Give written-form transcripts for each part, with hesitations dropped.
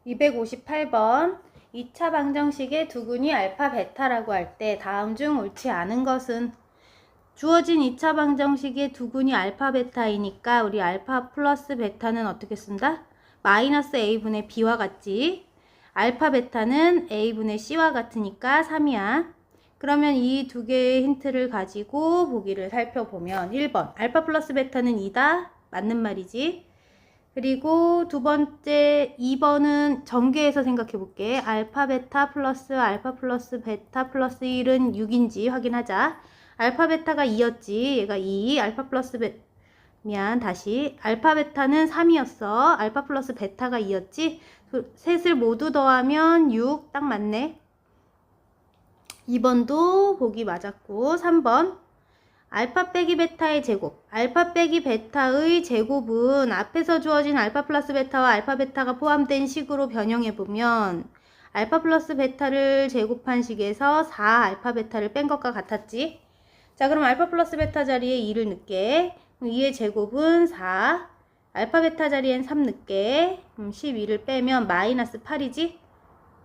258번 2차 방정식의 두근이 알파 베타라고 할 때 다음 중 옳지 않은 것은? 주어진 2차 방정식의 두근이 알파 베타이니까 우리 알파 플러스 베타는 어떻게 쓴다? 마이너스 a분의 b와 같지? 알파 베타는 a분의 c와 같으니까 3이야. 그러면 이 두 개의 힌트를 가지고 보기를 살펴보면 1번 알파 플러스 베타는 2다. 맞는 말이지. 그리고 두 번째 2번은 전개해서 생각해 볼게. 알파 베타 플러스 베타 플러스 1은 6인지 확인하자. 알파 베타가 2였지. 얘가 2. 알파 플러스 다시. 알파 베타는 3이었어. 알파 플러스 베타가 2였지. 셋을 모두 더하면 6. 딱 맞네. 2번도 보기 맞았고. 3번 알파 빼기 베타의 제곱. 알파 빼기 베타의 제곱은 앞에서 주어진 알파 플러스 베타와 알파 베타가 포함된 식으로 변형해보면 알파 플러스 베타를 제곱한 식에서 4 알파 베타를 뺀 것과 같았지. 자, 그럼 알파 플러스 베타 자리에 2를 넣게. 2의 제곱은 4. 알파 베타 자리엔 3 넣게. 12를 빼면 마이너스 8이지.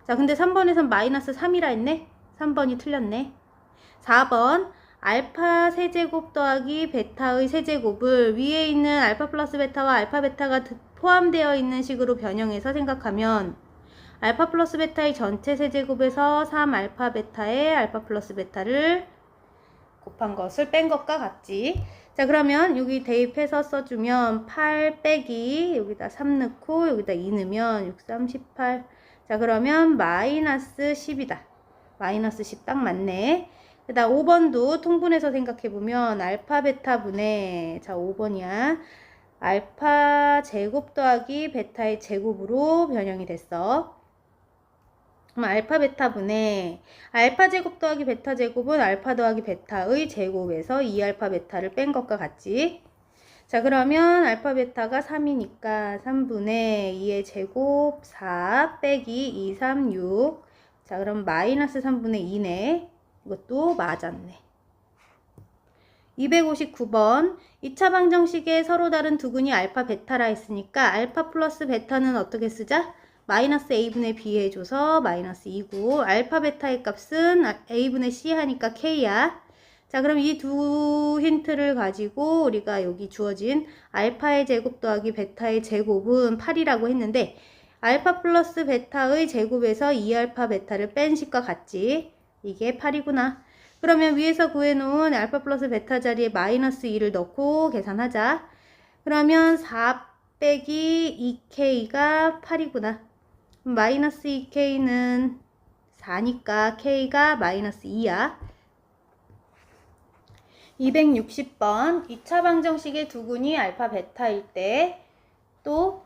자, 근데 3번에선 마이너스 3이라 했네. 3번이 틀렸네. 4번 알파 세제곱 더하기 베타의 세제곱을 위에 있는 알파 플러스 베타와 알파 베타가 포함되어 있는 식으로 변형해서 생각하면 알파 플러스 베타의 전체 세제곱에서 3 알파 베타의 알파 플러스 베타를 곱한 것을 뺀 것과 같지. 자, 그러면 여기 대입해서 써주면 8 빼기 여기다 3 넣고 여기다 2 넣으면 6, 3, 18. 자, 그러면 마이너스 10이다. 마이너스 10 딱 맞네. 그 다음 5번도 통분해서 생각해보면 알파 베타 분의, 자 5번이야. 알파 제곱 더하기 베타의 제곱으로 변형이 됐어. 그럼 알파 베타 분의 알파 제곱 더하기 베타 제곱은 알파 더하기 베타의 제곱에서 2알파 베타를 뺀 것과 같지. 자, 그러면 알파 베타가 3이니까 3분의 2의 제곱 4 빼기 2, 3, 6. 자, 그럼 마이너스 3분의 2네. 이것도 맞았네. 259번 2차 방정식에 서로 다른 두근이 알파 베타라 했으니까 알파 플러스 베타는 어떻게 쓰자? 마이너스 a분의 b 해줘서 마이너스 2고 알파 베타의 값은 a분의 c 하니까 k야. 자, 그럼 이 두 힌트를 가지고 우리가 여기 주어진 알파의 제곱 더하기 베타의 제곱은 8이라고 했는데 알파 플러스 베타의 제곱에서 2알파 베타를 뺀 식과 같지. 이게 8이구나. 그러면 위에서 구해놓은 알파 플러스 베타 자리에 마이너스 2를 넣고 계산하자. 그러면 4 빼기 2k가 8이구나. 마이너스 2k는 4니까 k가 마이너스 2야. 260번 2차 방정식의 두근이 알파 베타일 때 또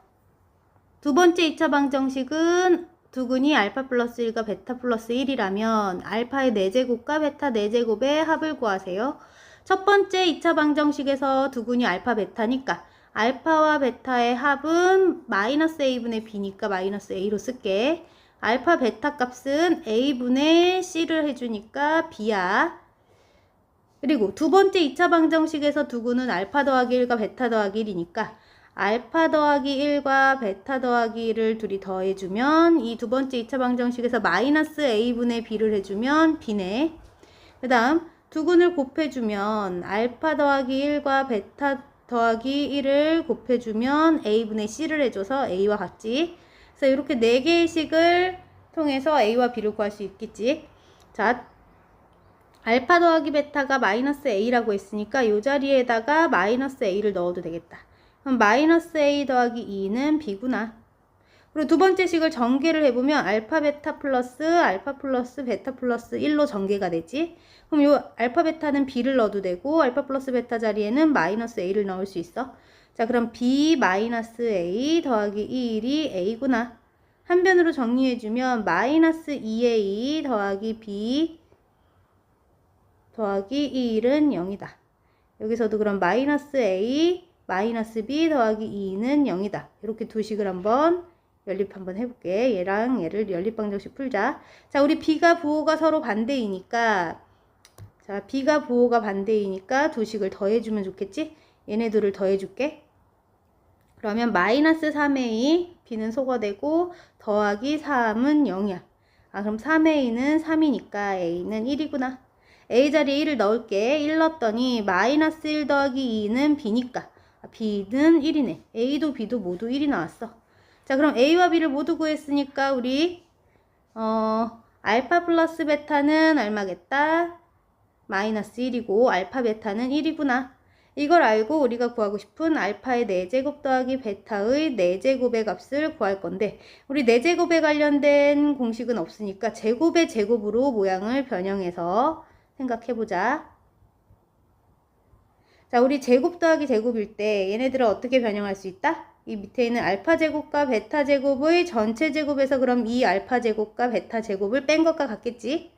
두 번째 2차 방정식은 두근이 알파 플러스 1과 베타 플러스 1이라면 알파의 4제곱과 베타 4제곱의 합을 구하세요. 첫 번째 2차 방정식에서 두근이 알파 베타니까 알파와 베타의 합은 마이너스 a분의 b니까 마이너스 a로 쓸게. 알파 베타 값은 a분의 c를 해주니까 b야. 그리고 두 번째 2차 방정식에서 두근은 알파 더하기 1과 베타 더하기 1이니까 알파 더하기 1과 베타 더하기 1을 둘이 더해주면 이 두 번째 2차 방정식에서 마이너스 a분의 b를 해주면 b네. 그 다음 두근을 곱해주면 알파 더하기 1과 베타 더하기 1을 곱해주면 a분의 c를 해줘서 a와 같지. 그래서 이렇게 4개의 식을 통해서 a와 b를 구할 수 있겠지. 자, 알파 더하기 베타가 마이너스 a라고 했으니까 이 자리에다가 마이너스 a를 넣어도 되겠다. 그럼 마이너스 a 더하기 2는 b구나. 그리고 두 번째 식을 전개를 해보면 알파 베타 플러스 베타 플러스 1로 전개가 되지. 그럼 요 알파 베타는 b를 넣어도 되고 알파 플러스 베타 자리에는 마이너스 a를 넣을 수 있어. 자, 그럼 b 마이너스 a 더하기 1이 a구나. 한변으로 정리해주면 마이너스 2a 더하기 b 더하기 1은 0이다. 여기서도 그럼 마이너스 a 마이너스 b 더하기 2는 0이다. 이렇게 두 식을 한번 연립 한번 해볼게. 얘랑 얘를 연립방정식 풀자. 자, 우리 b가 부호가 서로 반대이니까 자, b가 부호가 반대이니까 두 식을 더해주면 좋겠지? 얘네들을 더해줄게. 그러면 마이너스 3a b는 소거되고 더하기 3은 0이야. 아, 그럼 3의 2는 3이니까 a는 1이구나. a 자리에 1을 넣을게. 1 넣었더니 마이너스 1 더하기 2는 b니까 b는 1이네. a도 b도 모두 1이 나왔어. 자, 그럼 a와 b를 모두 구했으니까 우리 알파 플러스 베타는 얼마겠다? 마이너스 1이고 알파 베타는 1이구나. 이걸 알고 우리가 구하고 싶은 알파의 4제곱 더하기 베타의 4제곱의 값을 구할 건데, 우리 4제곱에 관련된 공식은 없으니까 제곱의 제곱으로 모양을 변형해서 생각해보자. 자, 우리 제곱 더하기 제곱일 때 얘네들을 어떻게 변형할 수 있다? 이 밑에 있는 알파 제곱과 베타 제곱의 전체 제곱에서 그럼 이 알파 제곱과 베타 제곱을 뺀 것과 같겠지?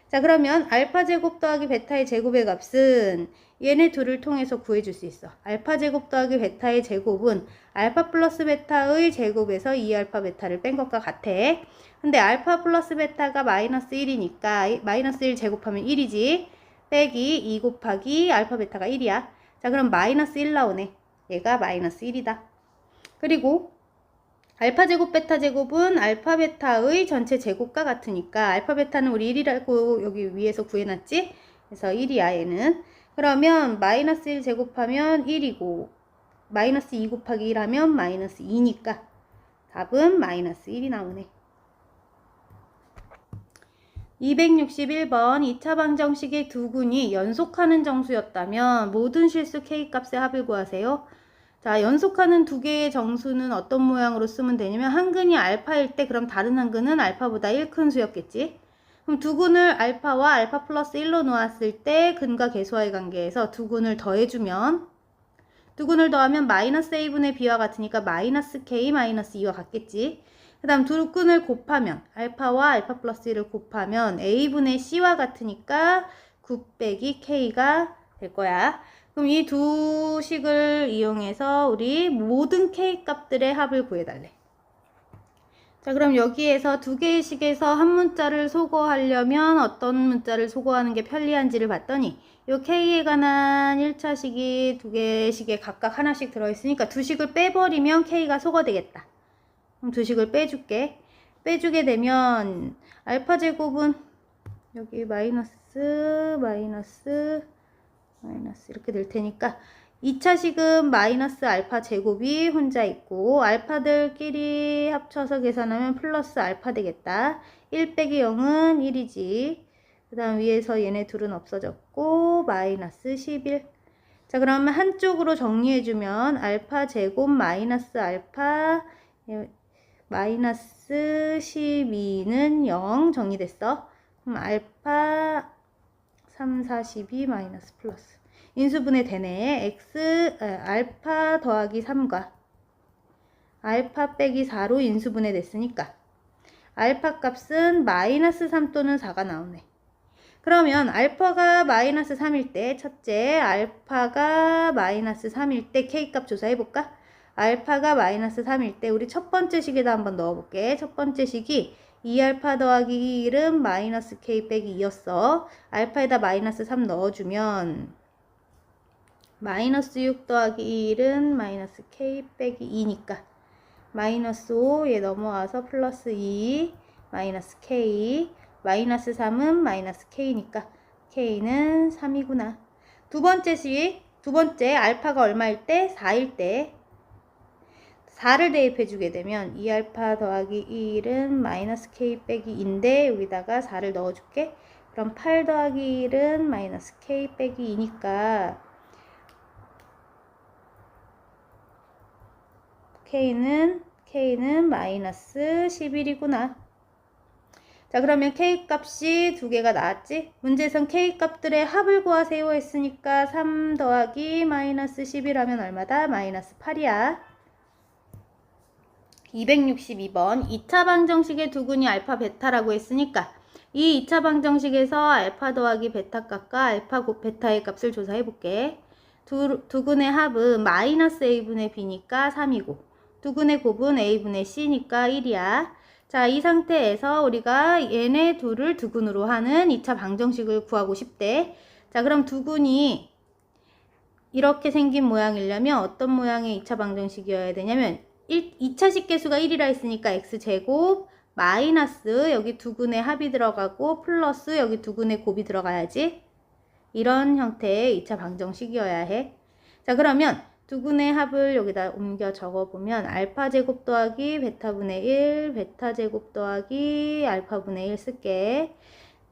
자, 그러면 알파 제곱 더하기 베타의 제곱의 값은 얘네 둘을 통해서 구해줄 수 있어. 알파 제곱 더하기 베타의 제곱은 알파 플러스 베타의 제곱에서 2알파 베타를 뺀 것과 같아. 근데 알파 플러스 베타가 마이너스 1이니까 마이너스 1 제곱하면 1이지. 빼기 2 곱하기 알파 베타가 1이야. 자, 그럼 마이너스 1 나오네. 얘가 마이너스 1이다. 그리고 알파 제곱 베타 제곱은 알파 베타의 전체 제곱과 같으니까 알파 베타는 우리 1이라고 여기 위에서 구해놨지? 그래서 1이야 얘는. 그러면 마이너스 1 제곱하면 1이고 마이너스 2 곱하기 1 하면 마이너스 2니까 답은 마이너스 1이 나오네. 261번 2차 방정식의 두 군이 연속하는 정수였다면 모든 실수 K값의 합을 구하세요. 자, 연속하는 두 개의 정수는 어떤 모양으로 쓰면 되냐면 한 근이 알파일 때 그럼 다른 한 근은 알파보다 1 큰 수였겠지. 그럼 두 근을 알파와 알파 플러스 1로 놓았을 때 근과 계수와의 관계에서 두 근을 더해주면 두 근을 더하면 마이너스 a분의 b와 같으니까 마이너스 k 마이너스 2와 같겠지. 그 다음 두 근을 곱하면 알파와 알파 플러스 1을 곱하면 a분의 c와 같으니까 9 빼기 k가 될 거야. 그럼 이 두 식을 이용해서 우리 모든 k 값들의 합을 구해달래. 자, 그럼 여기에서 두 개의 식에서 한 문자를 소거하려면 어떤 문자를 소거하는 게 편리한지를 봤더니 요 k에 관한 1차 식이 두 개의 식에 각각 하나씩 들어있으니까 두 식을 빼버리면 k가 소거되겠다. 그럼 두 식을 빼줄게. 빼주게 되면 알파 제곱은 여기 마이너스 이렇게 될 테니까 2차 식은 마이너스 알파 제곱이 혼자 있고 알파들끼리 합쳐서 계산하면 플러스 알파 되겠다. 1 빼기 0은 1이지. 그 다음 위에서 얘네 둘은 없어졌고 마이너스 11. 자, 그러면 한쪽으로 정리해주면 알파 제곱 마이너스 알파 마이너스 12는 0 정리됐어. 그럼 알파 3, 4, 12 마이너스 플러스 인수분해 되네. 알파 더하기 3과 알파 빼기 4로 인수분해 됐으니까 알파 값은 마이너스 3 또는 4가 나오네. 그러면 알파가 마이너스 3일 때 첫째 알파가 마이너스 3일 때 K값 조사해볼까? 알파가 마이너스 3일 때 우리 첫 번째 식에다 한번 넣어볼게. 첫 번째 식이 2알파 더하기 1은 마이너스 K 빼기 2였어. 알파에다 마이너스 3 넣어주면 마이너스 6 더하기 1은 마이너스 K 빼기 2니까 마이너스 5 얘 넘어와서 플러스 2 마이너스 K 마이너스 3은 마이너스 K니까 K는 3이구나. 두 번째 알파가 얼마일 때? 4일 때 4를 대입해 주게 되면 2알파 더하기 1은 마이너스 K 빼기 2인데 여기다가 4를 넣어줄게. 그럼 8 더하기 1은 마이너스 K 빼기 2니까 K는 마이너스 11이구나. 자, 그러면 K 값이 두 개가 나왔지? 문제에선 K 값들의 합을 구하세요 했으니까 3 더하기 마이너스 11 하면 얼마다? 마이너스 8이야. 262번 2차 방정식의 두 근이 알파 베타라고 했으니까 이 2차 방정식에서 알파 더하기 베타 값과 알파 곱 베타의 값을 조사해 볼게. 두 근의 합은 마이너스 a분의 b니까 3이고 두 근의 곱은 a분의 c니까 1이야. 자, 이 상태에서 우리가 얘네 둘을 두 근으로 하는 2차 방정식을 구하고 싶대. 자, 그럼 두 근이 이렇게 생긴 모양이려면 어떤 모양의 2차 방정식이어야 되냐면 2차식 계수가 1이라 했으니까 x제곱 마이너스 여기 두근의 합이 들어가고 플러스 여기 두근의 곱이 들어가야지. 이런 형태의 2차 방정식이어야 해. 자, 그러면 두근의 합을 여기다 옮겨 적어보면 알파제곱 더하기 베타분의 1, 베타제곱 더하기 알파분의 1 쓸게.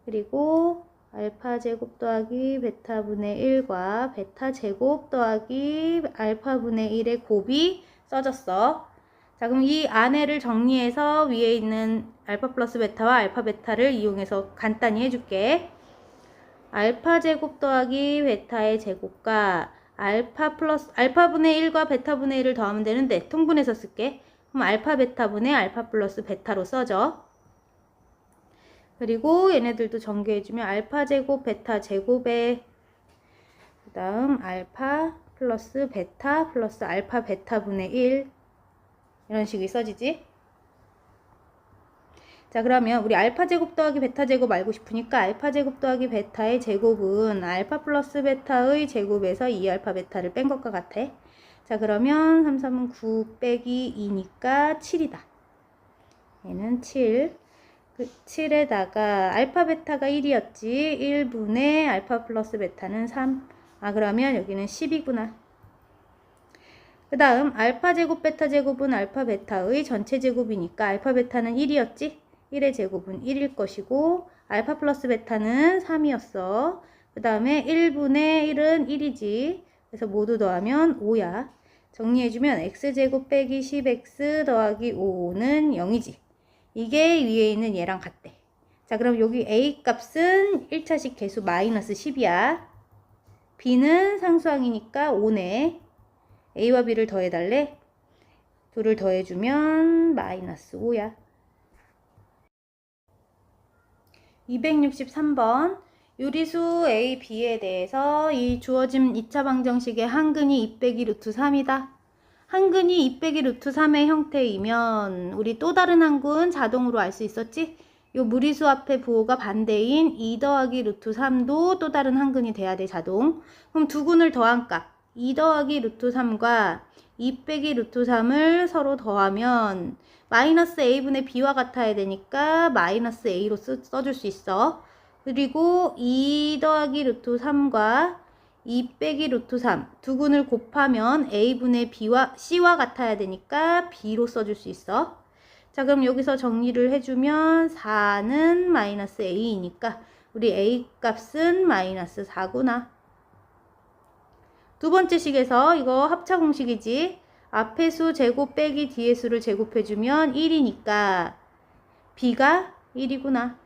그리고 알파제곱 더하기 베타분의 1과 베타제곱 더하기 알파분의 1의 곱이 써졌어. 자, 그럼 이 안에를 정리해서 위에 있는 알파 플러스 베타와 알파 베타를 이용해서 간단히 해줄게. 알파제곱 더하기 베타의 제곱과 알파분의 1과 베타분의 1을 더하면 되는데 통분해서 쓸게. 그럼 알파 베타분의 알파 플러스 베타로 써져. 그리고 얘네들도 전개해주면 알파 제곱 베타 제곱에 그 다음 알파 플러스 베타 플러스 알파 베타분의 1 이런 식이 써지지. 자, 그러면 우리 알파 제곱 더하기 베타 제곱 알고 싶으니까 알파 제곱 더하기 베타의 제곱은 알파 플러스 베타의 제곱에서 2알파 베타를 뺀 것과 같아. 자, 그러면 3, 3은 9 빼기 2니까 7이다. 얘는 7. 7에다가 알파 베타가 1이었지. 1분의 알파 플러스 베타는 3. 아, 그러면 여기는 10이구나. 그 다음 알파 제곱 베타 제곱은 알파 베타의 전체 제곱이니까 알파 베타는 1이었지. 1의 제곱은 1일 것이고 알파 플러스 베타는 3이었어. 그 다음에 1분의 1은 1이지. 그래서 모두 더하면 5야. 정리해주면 x제곱 빼기 10x 더하기 5는 0이지. 이게 위에 있는 얘랑 같대. 자, 그럼 여기 a 값은 1차식 개수 마이너스 10이야. b는 상수항이니까 5네. a와 b를 더해달래. 둘을 더해주면 마이너스 5야. 263번 유리수 a, b에 대해서 이 주어진 2차 방정식의 한근이 2 빼기 루트 3이다. 한근이 2 빼기 루트 3의 형태이면 우리 또 다른 한근 자동으로 알 수 있었지? 요 무리수 앞에 부호가 반대인 2 더하기 루트 3도 또 다른 한근이 돼야 돼, 자동. 그럼 두 근을 더한 값 2 더하기 루트 3과 2 빼기 루트 3을 서로 더하면 마이너스 a분의 b와 같아야 되니까 마이너스 a로 써줄 수 있어. 그리고 2 더하기 루트 3과 2 빼기 루트 3 두 근을 곱하면 a분의 b와 c와 같아야 되니까 b로 써줄 수 있어. 자, 그럼 여기서 정리를 해주면 4는 마이너스 a이니까 우리 a 값은 마이너스 4구나. 두 번째 식에서 이거 합차 공식이지. 앞의 수 제곱 빼기 뒤의 수를 제곱해주면 1이니까 b가 1이구나.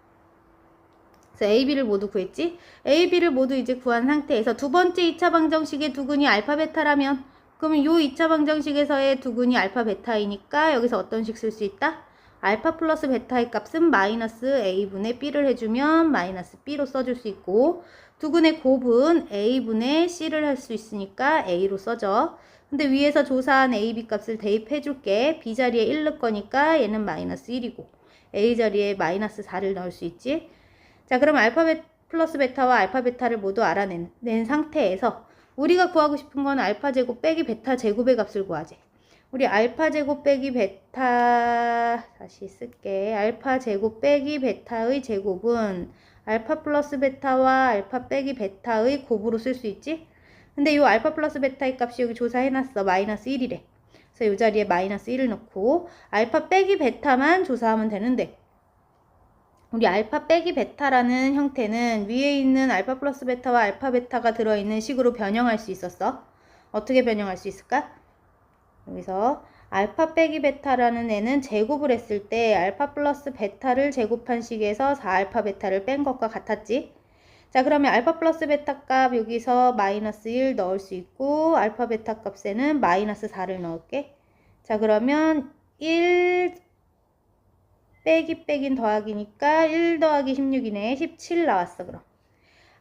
그래서 a, b를 모두 구했지. a, b를 모두 이제 구한 상태에서 두 번째 2차 방정식의 두근이 알파 베타라면 그러면 요 2차 방정식에서의 두근이 알파 베타이니까 여기서 어떤 식 쓸 수 있다? 알파 플러스 베타의 값은 마이너스 a분의 b를 해주면 마이너스 b로 써줄 수 있고 두근의 곱은 a분의 c를 할 수 있으니까 a로 써줘. 근데 위에서 조사한 a, b 값을 대입해줄게. b 자리에 1 넣을 거니까 얘는 마이너스 1이고 a 자리에 마이너스 4를 넣을 수 있지. 자, 그럼 알파 플러스 베타와 알파 베타를 모두 알아낸 상태에서 우리가 구하고 싶은 건 알파 제곱 빼기 베타 제곱의 값을 구하지. 우리 알파 제곱 빼기 베타 다시 쓸게. 알파 제곱 빼기 베타의 제곱은 알파 플러스 베타와 알파 빼기 베타의 곱으로 쓸 수 있지. 근데 이 알파 플러스 베타의 값이 여기 조사해놨어. 마이너스 1이래. 그래서 이 자리에 마이너스 1을 넣고 알파 빼기 베타만 조사하면 되는데 우리 알파 빼기 베타라는 형태는 위에 있는 알파 플러스 베타와 알파 베타가 들어있는 식으로 변형할 수 있었어. 어떻게 변형할 수 있을까? 여기서 알파 빼기 베타라는 애는 제곱을 했을 때 알파 플러스 베타를 제곱한 식에서 4알파 베타를 뺀 것과 같았지. 자, 그러면 알파 플러스 베타 값 여기서 마이너스 1 넣을 수 있고 알파 베타 값에는 마이너스 4를 넣을게. 자, 그러면 1 빼기 빼긴 더하기니까 1 더하기 16이네. 17 나왔어. 그럼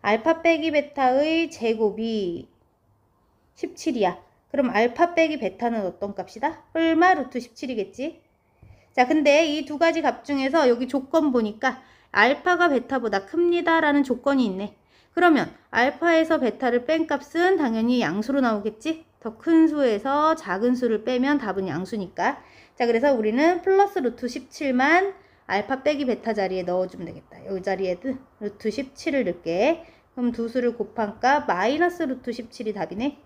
알파 빼기 베타의 제곱이 17이야. 그럼 알파 빼기 베타는 어떤 값이다? 얼마? 루트 17이겠지. 자, 근데 이 두 가지 값 중에서 여기 조건 보니까 알파가 베타보다 큽니다 라는 조건이 있네. 그러면 알파에서 베타를 뺀 값은 당연히 양수로 나오겠지? 더 큰 수에서 작은 수를 빼면 답은 양수니까. 자, 그래서 우리는 플러스 루트 17만 알파 빼기 베타 자리에 넣어주면 되겠다. 여기 자리에 루트 17을 넣을게. 그럼 두 수를 곱한 값 마이너스 루트 17이 답이네.